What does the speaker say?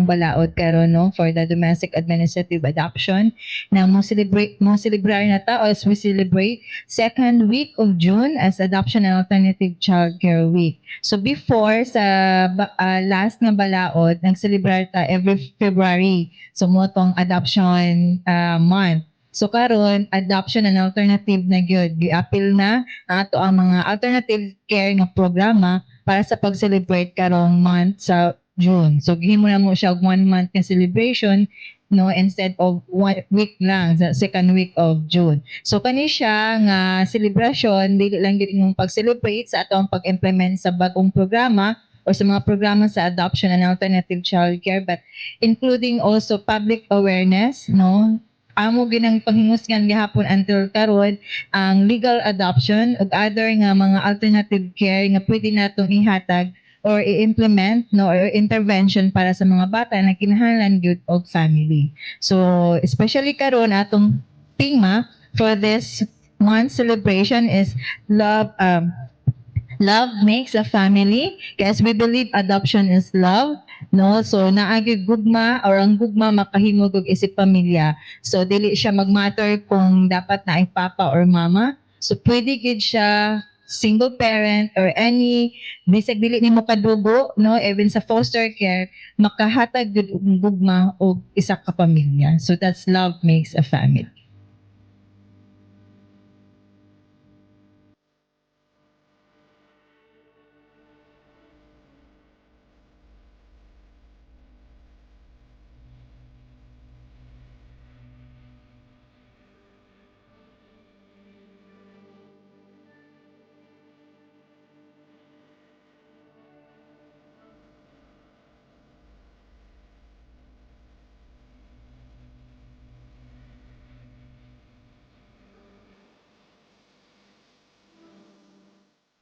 atong balaod karon no for the domestic administrative adoption na mo celebrar na ta as we celebrate second week of June as Adoption and Alternative Child Care Week. So before sa last nga balaod nag-celebrar ta every February. So mo tong adoption month. So karon adoption and alternative na gyud giapil na ato ang mga alternative care nga programa para sa pag-celebrate karong month sa June. So gihimo na mo siya 1 month nga celebration no instead of 1 week lang sa second week of June. So kani siya nga celebration dili lang gyud imong pag-celebrate sa atong pag-implement sa bagong programa or sa mga programa sa adoption and alternative child care but including also public awareness no amo ginang panghingusgan gihapon until karon ang legal adoption ug other nga mga alternative care nga pwede natong ihatag or i-implement no or intervention para sa mga bata na kinahanglan gyud og family. So especially karon atong tema for this month celebration is love makes a family. Yes, we believe adoption is love. No, so naagi gugma or ang gugma makahimog og isip pamilya. So dili siya magmatter kung dapat na ay papa or mama. So pwede gid siya single parent or any bisag dili nimo kadugo no even sa foster care makahatag gud og gugma og isa ka pamilya. So that's love makes a family.